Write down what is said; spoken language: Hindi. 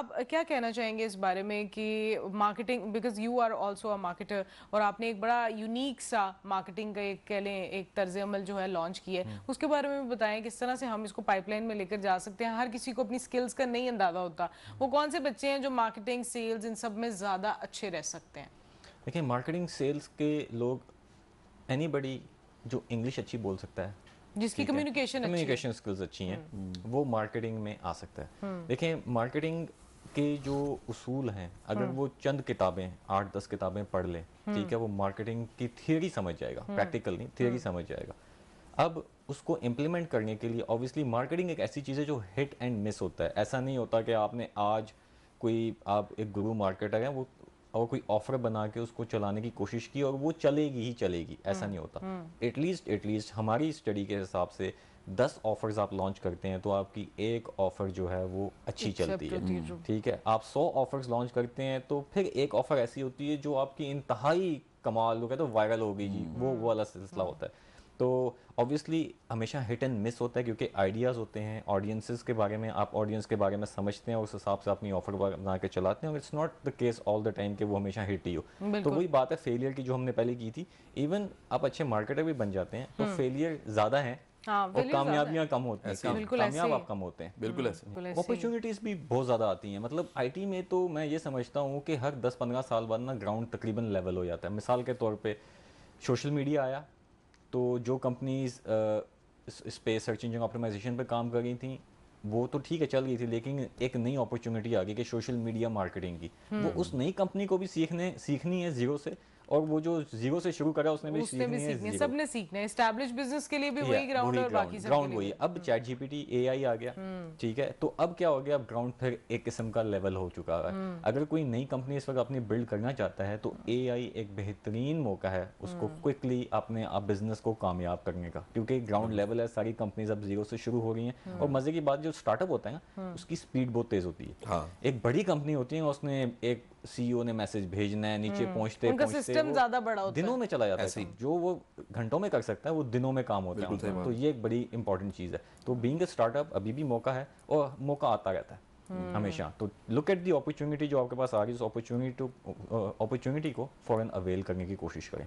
आप क्या कहना चाहेंगे इस बारे में कि marketing, because you are also a marketer, और आपने एक बड़ा यूनिक सा मार्केटिंग का एक कह लें एक तर्ज अमल जो है लॉन्च किया है, उसके बारे में भी बताएं किस तरह से हम इसको पाइपलाइन में लेकर जा सकते हैं। हर किसी को अपनी स्किल्स का नहीं अंदाजा होता, वो कौन से बच्चे हैं जो मार्केटिंग, सेल्स, इन सब में ज़्यादा अच्छे रह सकते हैं? देखिए, मार्केटिंग सेल्स के लोग, एनीबडी जो इंग्लिश अच्छी बोल सकता है, जिसकी ठीक है, कम्युनिकेशन अच्छी है। कम्युनिकेशन स्किल्स अच्छी हैं, वो मार्केटिंग में आ सकता है। देखिए, मार्केटिंग के जो उसूल हैं, अगर वो चंद किताबें 8-10 किताबें पढ़ ले, ठीक है, वो मार्केटिंग की थियरी समझ जाएगा, प्रैक्टिकल नहीं, थियरी समझ जाएगा। अब उसको इम्प्लीमेंट करने के लिए ऑब्वियसली मार्केटिंग एक ऐसी चीज़ है जो हिट एंड मिस होता है। ऐसा नहीं होता कि आपने आज कोई, आप एक गुरु मार्केटर हैं, वो और कोई ऑफर बना के उसको चलाने की कोशिश की और वो चलेगी ही चलेगी, ऐसा नहीं होता। एटलीस्ट हमारी स्टडी के हिसाब से 10 ऑफर्स आप लॉन्च करते हैं तो आपकी एक ऑफर जो है वो अच्छी चलती है, ठीक है। आप 100 ऑफर्स लॉन्च करते हैं तो फिर एक ऑफर ऐसी होती है जो आपकी इंतहाई कमाल, वो कहते हैं वायरल हो गई जी, वो वाला सिलसिला होता है। तो ऑब्वियसली हमेशा हिट एंड मिस होता है क्योंकि आइडियाज़ होते हैं, ऑडियंसेस के बारे में, आप ऑडियंस के बारे में समझते हैं, उस हिसाब से अपनी ऑफर बना के चलाते हैं, और it's not the case all the time कि वो हमेशा हिट ही हो। तो वही बात है फेलियर की जो हमने पहले की थी। इवन आप अच्छे मार्केटर भी बन जाते हैं तो फेलियर ज़्यादा है और कामयाबियां कम होती हैं, कामयाब आप कम होते हैं। बिल्कुल ऐसे अपॉर्चुनिटीज़ भी बहुत ज़्यादा आती हैं। मतलब आईटी में तो मैं ये समझता हूँ कि हर 10-15 साल बाद ना ग्राउंड तकरीबन लेवल हो जाता है। मिसाल के तौर पे सोशल मीडिया आया तो जो कंपनीज इस पे सर्च इंजन ऑप्टिमाइजेशन पे काम कर रही थी वो तो ठीक है चल रही थी, लेकिन एक नई अपॉर्चुनिटी आ गई कि सोशल मीडिया मार्केटिंग की। वो उस नई कंपनी को भी सीखनी है जीरो से, और वो जो जीरो से शुरू करा उसने भी सीखनी है जीरो। सबने सीखना है। एस्टैब्लिश बिजनेस के लिए भी वही ग्राउंड और बाकी सब ग्राउंड वही। अब चैट जीपीटी एआई आ गया, ठीक है, तो अब क्या हो गया, अब ग्राउंड फिर एक किस्म का लेवल हो चुका है। अगर कोई नई कंपनी इस वक्त अपनी बिल्ड करना चाहता है तो एआई एक बेहतरीन मौका है उसको क्विकली अपने आप बिजनेस को कामयाब करने का, क्योंकि ग्राउंड लेवल है, सारी कंपनीज अब जीरो से शुरू हो रही हैं। और मजे की बात, जो स्टार्टअप होता है ना उसकी स्पीड बहुत तेज होती है। हाँ। एक बड़ी कंपनी होती है, उसने एक सीईओ ने मैसेज भेजना है, नीचे पहुंचते उनका सिस्टम ज्यादा बड़ा होता दिनों में चला जाता है। जो वो घंटों में कर सकता है वो दिनों में काम होता है। तो ये एक बड़ी इंपॉर्टेंट चीज़ है। तो बीइंग अ स्टार्टअप अभी भी मौका है और मौका आता रहता है हमेशा। तो लुक एट दी अपॉर्चुनिटी जो आपके पास आ रही है, उस अपॉर्चुनिटी को फौरन अवेल करने की कोशिश करें।